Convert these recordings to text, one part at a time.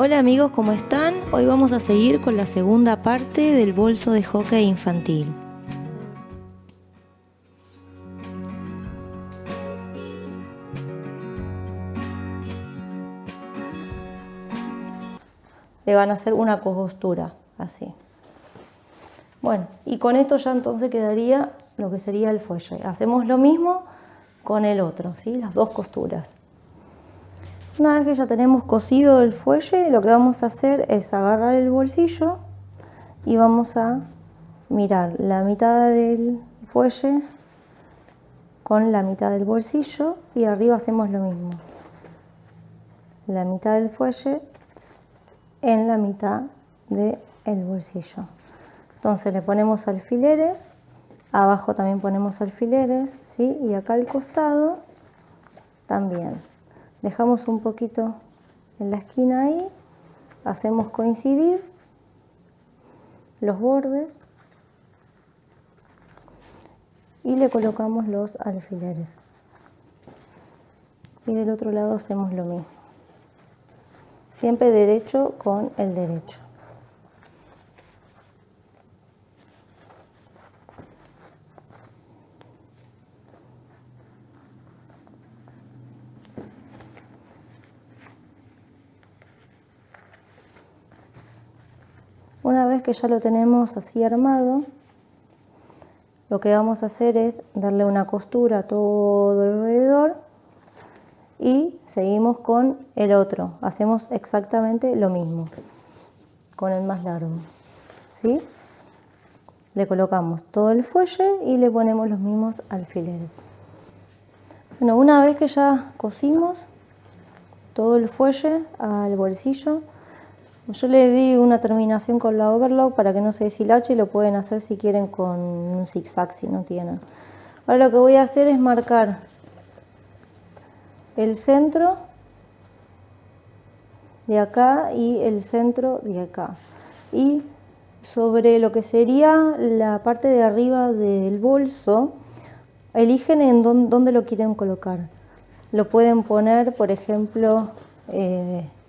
Hola amigos, ¿cómo están? Hoy vamos a seguir con la segunda parte del bolso de hockey infantil. Le van a hacer una costura, así. Bueno, y con esto ya entonces quedaría lo que sería el fuelle. Hacemos lo mismo con el otro, ¿sí? Las dos costuras. Una vez que ya tenemos cosido el fuelle, lo que vamos a hacer es agarrar el bolsillo y vamos a mirar la mitad del fuelle con la mitad del bolsillo y arriba hacemos lo mismo. La mitad del fuelle en la mitad del bolsillo. Entonces le ponemos alfileres, abajo también ponemos alfileres, ¿sí? Y acá al costado también. Dejamos un poquito en la esquina ahí, hacemos coincidir los bordes y le colocamos los alfileres. Y del otro lado hacemos lo mismo. Siempre derecho con el derecho. Una vez que ya lo tenemos así armado, lo que vamos a hacer es darle una costura todo alrededor y seguimos con el otro. Hacemos exactamente lo mismo con el más largo, ¿sí? Le colocamos todo el fuelle y le ponemos los mismos alfileres. Bueno, una vez que ya cosimos todo el fuelle al bolsillo, yo le di una terminación con la overlock para que no se deshilache y lo pueden hacer si quieren con un zigzag si no tienen. Ahora lo que voy a hacer es marcar el centro de acá y el centro de acá. Y sobre lo que sería la parte de arriba del bolso, eligen en dónde lo quieren colocar. Lo pueden poner, por ejemplo,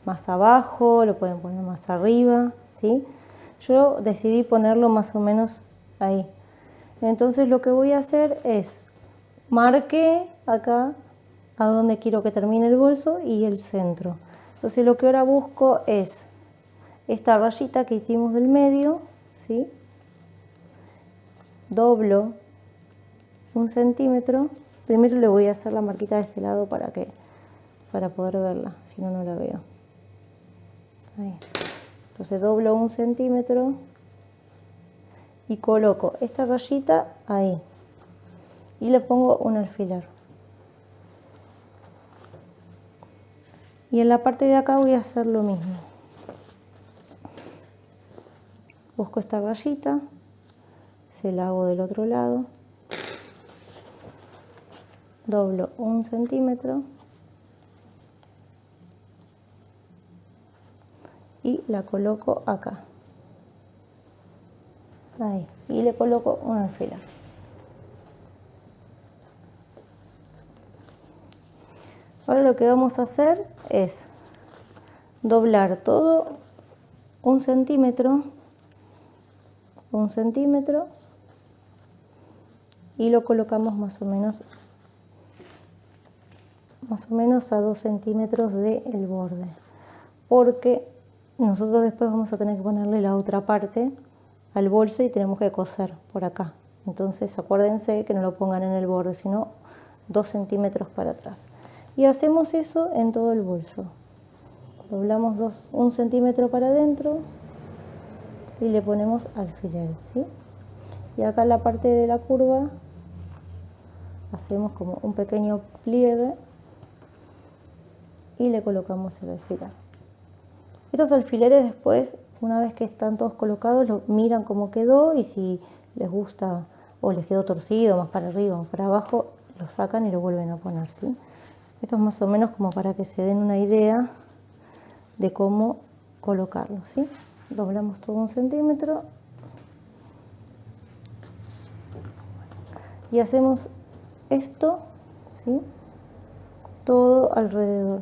más abajo, lo pueden poner más arriba, ¿sí? Yo decidí ponerlo más o menos ahí. Entonces lo que voy a hacer es marqué acá a donde quiero que termine el bolso y el centro. Entonces lo que ahora busco es esta rayita que hicimos del medio, ¿sí? Doblo 1 centímetro. Primero le voy a hacer la marquita de este lado para poder verla, si no, no la veo. Ahí. Entonces doblo 1 centímetro y coloco esta rayita ahí y le pongo un alfiler. Y en la parte de acá voy a hacer lo mismo. Busco esta rayita, se la hago del otro lado, doblo 1 centímetro y la coloco acá. Ahí. Y le coloco un alfiler. Ahora lo que vamos a hacer es doblar todo 1 centímetro, 1 centímetro y lo colocamos más o menos a 2 centímetros del borde, porque nosotros después vamos a tener que ponerle la otra parte al bolso y tenemos que coser por acá. Entonces acuérdense que no lo pongan en el borde, sino 2 centímetros para atrás. Y hacemos eso en todo el bolso. Doblamos 1 centímetro para adentro y le ponemos alfileres, ¿sí? Y acá en la parte de la curva hacemos como un pequeño pliegue y le colocamos el alfiler. Estos alfileres después, una vez que están todos colocados, lo miran cómo quedó y si les gusta o les quedó torcido, más para arriba o para abajo, lo sacan y lo vuelven a poner, ¿sí? Esto es más o menos como para que se den una idea de cómo colocarlo, ¿sí? Doblamos todo 1 centímetro y hacemos esto, ¿sí? Todo alrededor.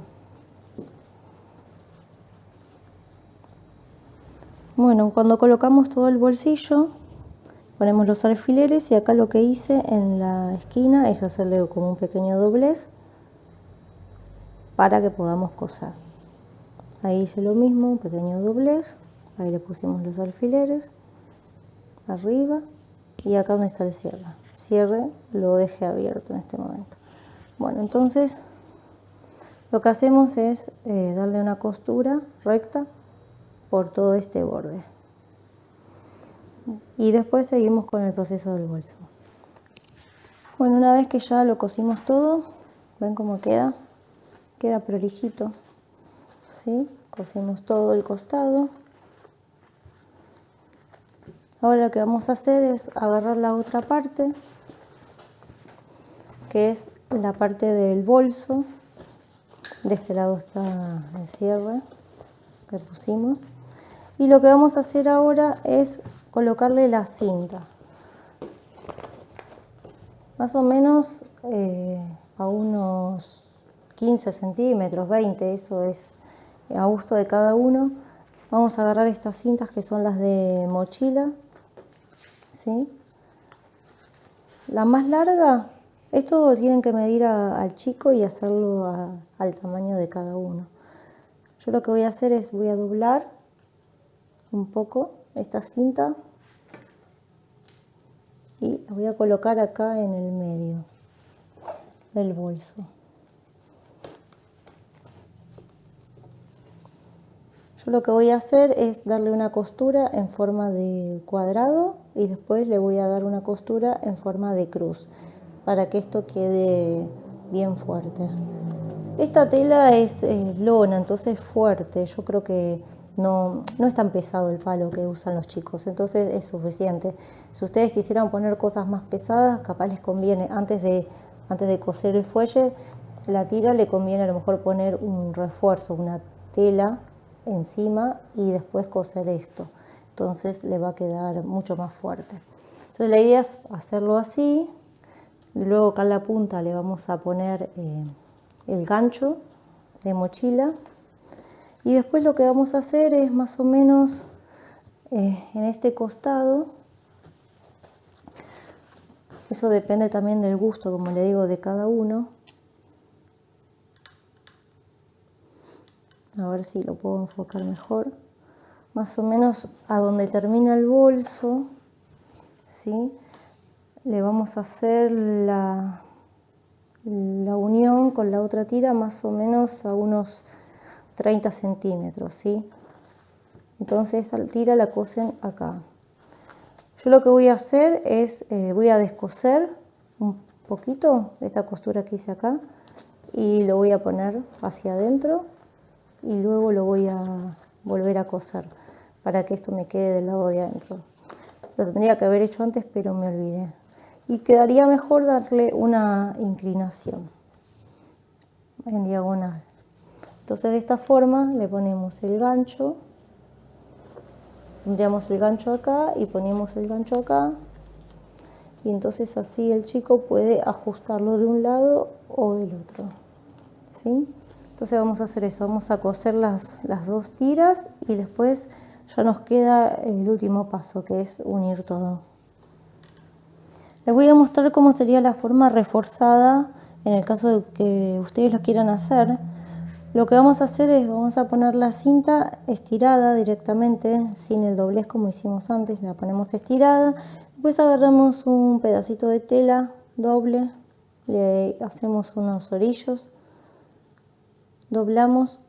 Bueno, cuando colocamos todo el bolsillo, ponemos los alfileres y acá lo que hice en la esquina es hacerle como un pequeño doblez para que podamos coser. Ahí hice lo mismo, un pequeño doblez, ahí le pusimos los alfileres arriba y acá donde está el cierre. El cierre lo dejé abierto en este momento. Bueno, entonces lo que hacemos es darle una costura recta por todo este borde. Y después seguimos con el proceso del bolso. Bueno, una vez que ya lo cosimos todo, ven cómo queda. Queda prolijito, ¿sí? Cosimos todo el costado. Ahora lo que vamos a hacer es agarrar la otra parte, que es la parte del bolso. De este lado está el cierre que pusimos. Y lo que vamos a hacer ahora es colocarle la cinta. Más o menos a unos 15 centímetros, 20, eso es a gusto de cada uno. Vamos a agarrar estas cintas que son las de mochila, ¿sí? La más larga, esto tienen que medir al chico y hacerlo al tamaño de cada uno. Yo lo que voy a hacer es, voy a doblar un poco esta cinta y la voy a colocar acá en el medio del bolso. Yo lo que voy a hacer es darle una costura en forma de cuadrado y después le voy a dar una costura en forma de cruz para que esto quede bien fuerte. Esta tela es lona, entonces es fuerte. Yo creo que no es tan pesado el palo que usan los chicos, entonces es suficiente. Si ustedes quisieran poner cosas más pesadas, capaz les conviene, antes de coser el fuelle, la tira, le conviene a lo mejor poner un refuerzo, una tela encima y después coser esto. Entonces le va a quedar mucho más fuerte. Entonces la idea es hacerlo así. Luego acá en la punta le vamos a poner el gancho de mochila y después lo que vamos a hacer es más o menos en este costado, eso depende también del gusto, como le digo, de cada uno. A ver si lo puedo enfocar mejor. Más o menos a donde termina el bolso, ¿sí? Le vamos a hacer la unión con la otra tira más o menos a unos 30 centímetros, ¿sí? Entonces esa tira la cosen acá. Yo lo que voy a hacer es, voy a descoser un poquito esta costura que hice acá y lo voy a poner hacia adentro y luego lo voy a volver a coser para que esto me quede del lado de adentro. Lo tendría que haber hecho antes, pero me olvidé. Y quedaría mejor darle una inclinación en diagonal. Entonces de esta forma le ponemos el gancho, pondríamos el gancho acá y ponemos el gancho acá y entonces así el chico puede ajustarlo de un lado o del otro, ¿sí? Entonces vamos a hacer eso, vamos a coser las dos tiras y después ya nos queda el último paso, que es unir todo. Les voy a mostrar cómo sería la forma reforzada en el caso de que ustedes lo quieran hacer. Lo que vamos a hacer es, vamos a poner la cinta estirada directamente, sin el doblez como hicimos antes, la ponemos estirada. Después agarramos un pedacito de tela doble, le hacemos unos orillos, doblamos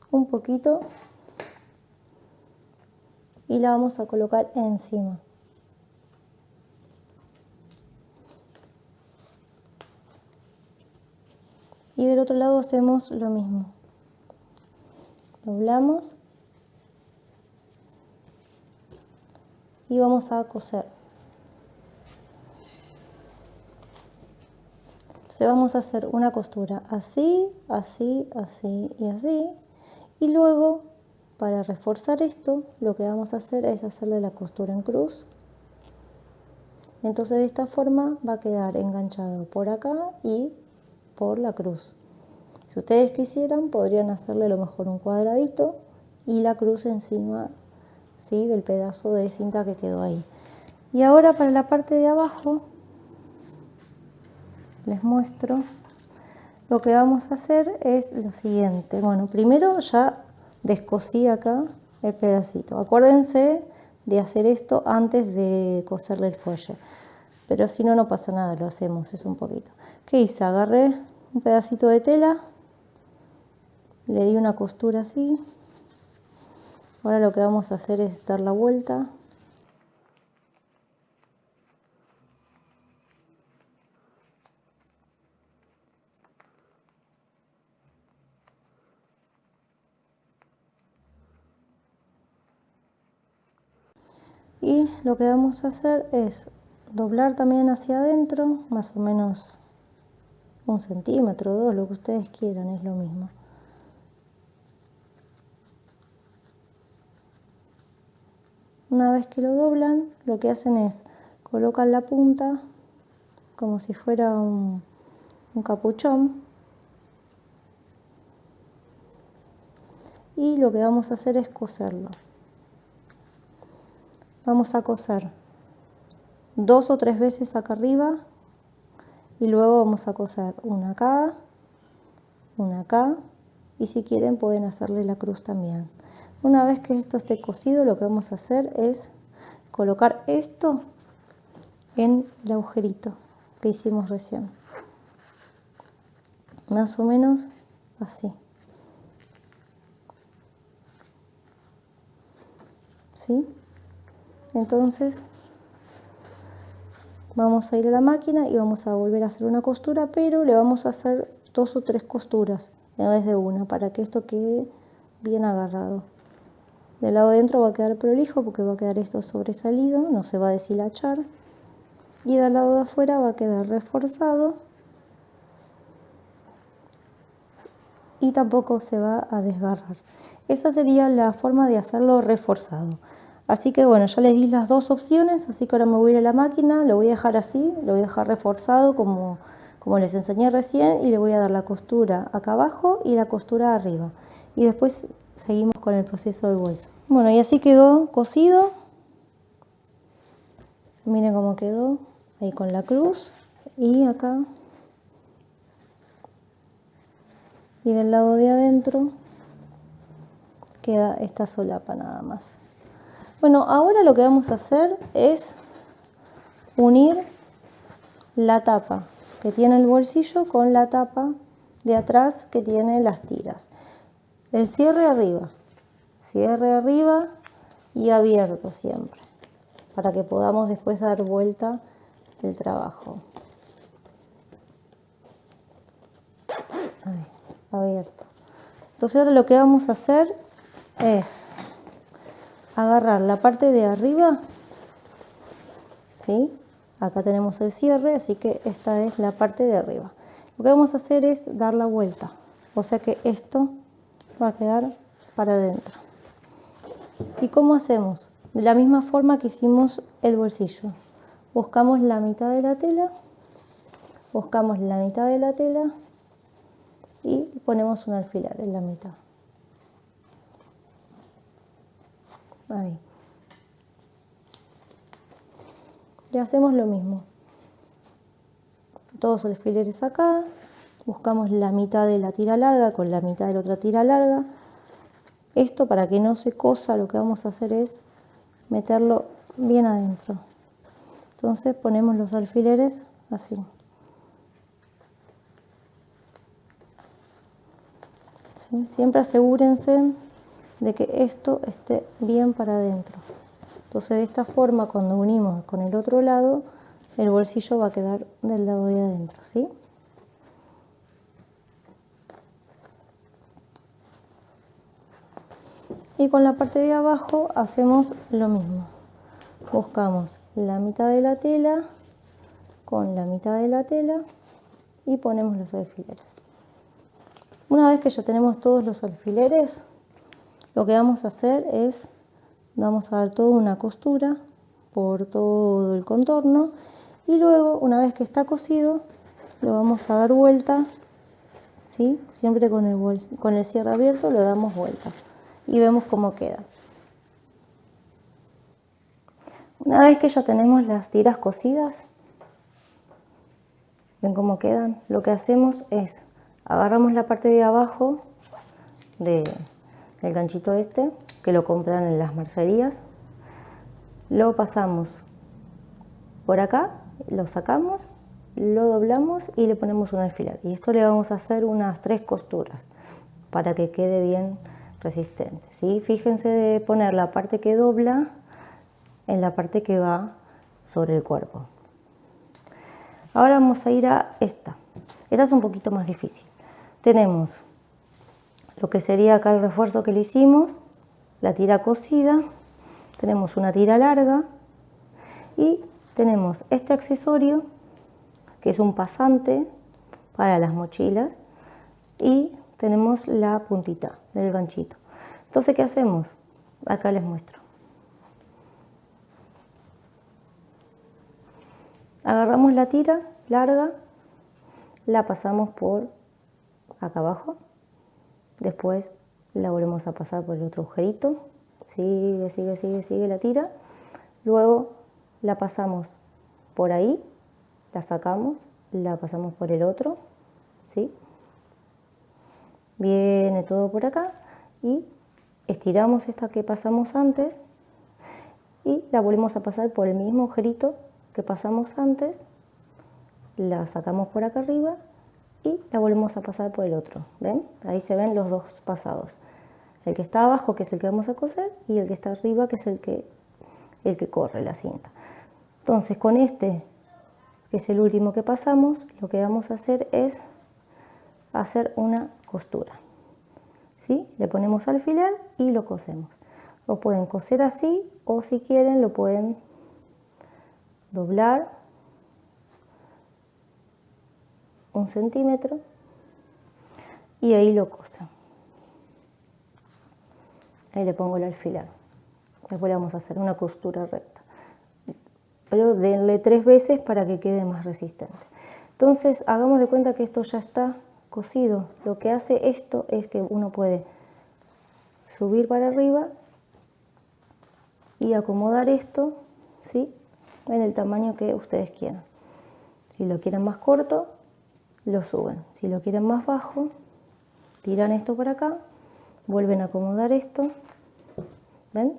un poquito y la vamos a colocar encima. Y del otro lado hacemos lo mismo. Doblamos y vamos a coser. Entonces vamos a hacer una costura así, así, así y así. Y luego, para reforzar esto, lo que vamos a hacer es hacerle la costura en cruz. Entonces de esta forma va a quedar enganchado por acá y por la cruz. Si ustedes quisieran, podrían hacerle a lo mejor un cuadradito y la cruz encima ¿sí? Del pedazo de cinta que quedó ahí. Y ahora para la parte de abajo les muestro. Lo que vamos a hacer es lo siguiente. Bueno, primero ya descosí acá el pedacito. Acuérdense de hacer esto antes de coserle el fuelle. Pero si no, no pasa nada, lo hacemos, es un poquito. ¿Qué hice? Agarré un pedacito de tela, le di una costura así. Ahora lo que vamos a hacer es dar la vuelta. Y lo que vamos a hacer es doblar también hacia adentro, más o menos 1 centímetro, 2, lo que ustedes quieran, es lo mismo. Una vez que lo doblan, lo que hacen es colocan la punta como si fuera un capuchón. Y lo que vamos a hacer es coserlo. Vamos a coser 2 o 3 veces acá arriba y luego vamos a coser una acá y si quieren pueden hacerle la cruz también. Una vez que esto esté cosido, lo que vamos a hacer es colocar esto en el agujerito que hicimos recién, más o menos así, ¿sí? Entonces vamos a ir a la máquina y vamos a volver a hacer una costura, pero le vamos a hacer 2 o 3 costuras en vez de una para que esto quede bien agarrado. Del lado de dentro va a quedar prolijo porque va a quedar esto sobresalido, no se va a deshilachar, y del lado de afuera va a quedar reforzado y tampoco se va a desgarrar. Esa sería la forma de hacerlo reforzado. Así que bueno, ya les di las dos opciones, así que ahora me voy a ir a la máquina, lo voy a dejar así, lo voy a dejar reforzado como les enseñé recién, y le voy a dar la costura acá abajo y la costura arriba. Y después seguimos con el proceso del bolso. Bueno, y así quedó cosido. Miren cómo quedó, ahí con la cruz y acá. Y del lado de adentro queda esta solapa nada más. Bueno, ahora lo que vamos a hacer es unir la tapa que tiene el bolsillo con la tapa de atrás que tiene las tiras. El cierre arriba y abierto siempre, para que podamos después dar vuelta el trabajo. Ahí, abierto. Entonces ahora lo que vamos a hacer es agarrar la parte de arriba, ¿sí? Acá tenemos el cierre, así que esta es la parte de arriba. Lo que vamos a hacer es dar la vuelta, o sea que esto va a quedar para adentro. ¿Y cómo hacemos? De la misma forma que hicimos el bolsillo. Buscamos la mitad de la tela, y ponemos un alfiler en la mitad. Ahí. Y hacemos lo mismo. Todos los alfileres acá, buscamos la mitad de la tira larga con la mitad de la otra tira larga. Esto, para que no se cosa, lo que vamos a hacer es meterlo bien adentro. Entonces ponemos los alfileres así. ¿Sí? Siempre asegúrense de que esto esté bien para adentro. Entonces de esta forma, cuando unimos con el otro lado, el bolsillo va a quedar del lado de adentro, ¿sí? Y con la parte de abajo hacemos lo mismo. Buscamos la mitad de la tela con la mitad de la tela y ponemos los alfileres. Una vez que ya tenemos todos los alfileres, lo que vamos a hacer es, vamos a dar toda una costura por todo el contorno, y luego, una vez que está cosido, lo vamos a dar vuelta, ¿sí? Siempre con el, cierre abierto lo damos vuelta y vemos cómo queda. Una vez que ya tenemos las tiras cosidas, ¿ven cómo quedan? Lo que hacemos es, agarramos la parte de abajo del ganchito este, que lo compran en las mercerías, lo pasamos por acá, lo sacamos, lo doblamos y le ponemos un alfiler. Y esto le vamos a hacer unas 3 costuras para que quede bien resistente, ¿sí? Fíjense de poner la parte que dobla en la parte que va sobre el cuerpo. Ahora vamos a ir a esta. Esta es un poquito más difícil. Tenemos lo que sería acá el refuerzo que le hicimos, la tira cosida, tenemos una tira larga y tenemos este accesorio que es un pasante para las mochilas y tenemos la puntita del ganchito. Entonces, ¿qué hacemos? Acá les muestro. Agarramos la tira larga, la pasamos por acá abajo, después la volvemos a pasar por el otro agujerito, sigue la tira, luego la pasamos por ahí, la sacamos, la pasamos por el otro, ¿sí? Viene todo por acá y estiramos esta que pasamos antes y la volvemos a pasar por el mismo agujerito que pasamos antes, la sacamos por acá arriba y la volvemos a pasar por el otro, ¿ven? Ahí se ven los dos pasados, el que está abajo, que es el que vamos a coser, y el que está arriba, que es el que corre la cinta. Entonces, con este, que es el último que pasamos, lo que vamos a hacer es hacer una costura, ¿sí? Le ponemos alfiler y lo cosemos. Lo pueden coser así o si quieren lo pueden doblar 1 centímetro y ahí lo cosen. Ahí le pongo el alfiler. Después le vamos a hacer una costura recta, pero denle 3 veces para que quede más resistente. Entonces hagamos de cuenta que esto ya está cosido. Lo que hace esto es que uno puede subir para arriba y acomodar esto, ¿sí? En el tamaño que ustedes quieran. Si lo quieren más corto, lo suben. Si lo quieren más bajo, tiran esto por acá, vuelven a acomodar esto, ¿ven?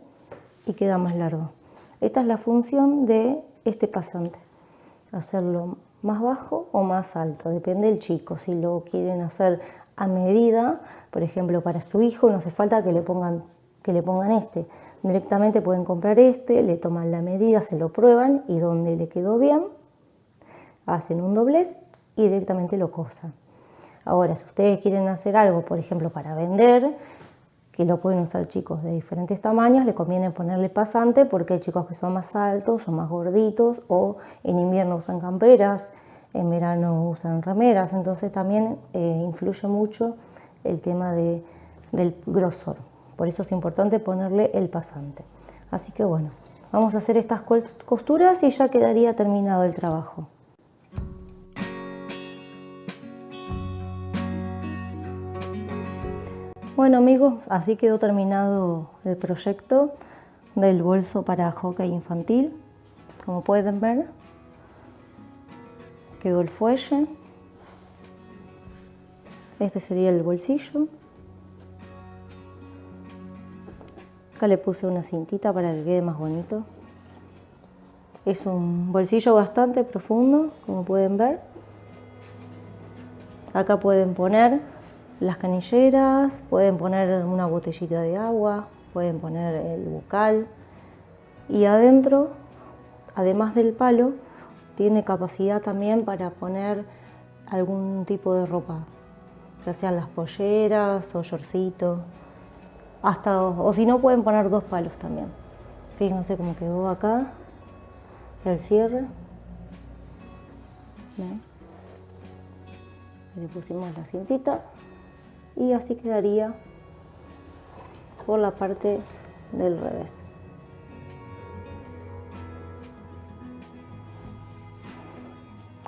Y queda más largo. Esta es la función de este pasante, hacerlo más bajo o más alto, depende del chico. Si lo quieren hacer a medida, por ejemplo para su hijo, no hace falta que le pongan este, directamente pueden comprar este, le toman la medida, se lo prueban y donde le quedó bien, hacen un doblez y directamente lo cosan. Ahora, si ustedes quieren hacer algo, por ejemplo para vender, que lo pueden usar chicos de diferentes tamaños, le conviene ponerle pasante porque hay chicos que son más altos o más gorditos, o en invierno usan camperas, en verano usan remeras, entonces también influye mucho el tema del grosor. Por eso es importante ponerle el pasante. Así que bueno, vamos a hacer estas costuras y ya quedaría terminado el trabajo. Bueno amigos, así quedó terminado el proyecto del bolso para hockey infantil. Como pueden ver, quedó el fuelle. Este sería el bolsillo. Acá le puse una cintita para que quede más bonito. Es un bolsillo bastante profundo, como pueden ver. Acá pueden poner las canilleras, pueden poner una botellita de agua, pueden poner el bucal. Y adentro, además del palo, tiene capacidad también para poner algún tipo de ropa, ya sean las polleras o shortcitos. O si no, pueden poner 2 palos también. Fíjense cómo quedó acá el cierre. ¿Ven? Le pusimos la cintita y así quedaría por la parte del revés.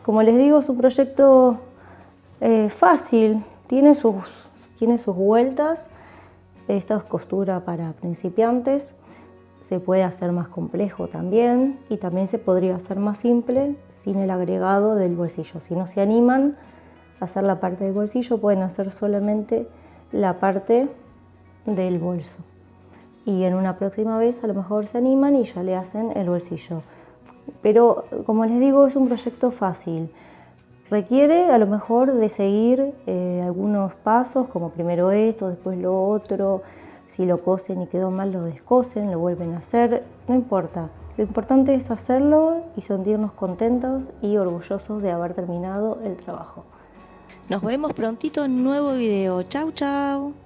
Como les digo, es un proyecto fácil, tiene sus vueltas. Esta es costura para principiantes. Se puede hacer más complejo también y también se podría hacer más simple sin el agregado del bolsillo. Si no se animan a hacer la parte del bolsillo, pueden hacer solamente la parte del bolso. Y en una próxima vez a lo mejor se animan y ya le hacen el bolsillo. Pero como les digo, es un proyecto fácil. Requiere a lo mejor de seguir algunos pasos, como primero esto, después lo otro. Si lo cosen y quedó mal, lo descosen, lo vuelven a hacer, no importa. Lo importante es hacerlo y sentirnos contentos y orgullosos de haber terminado el trabajo. Nos vemos prontito en un nuevo video. Chau, chau.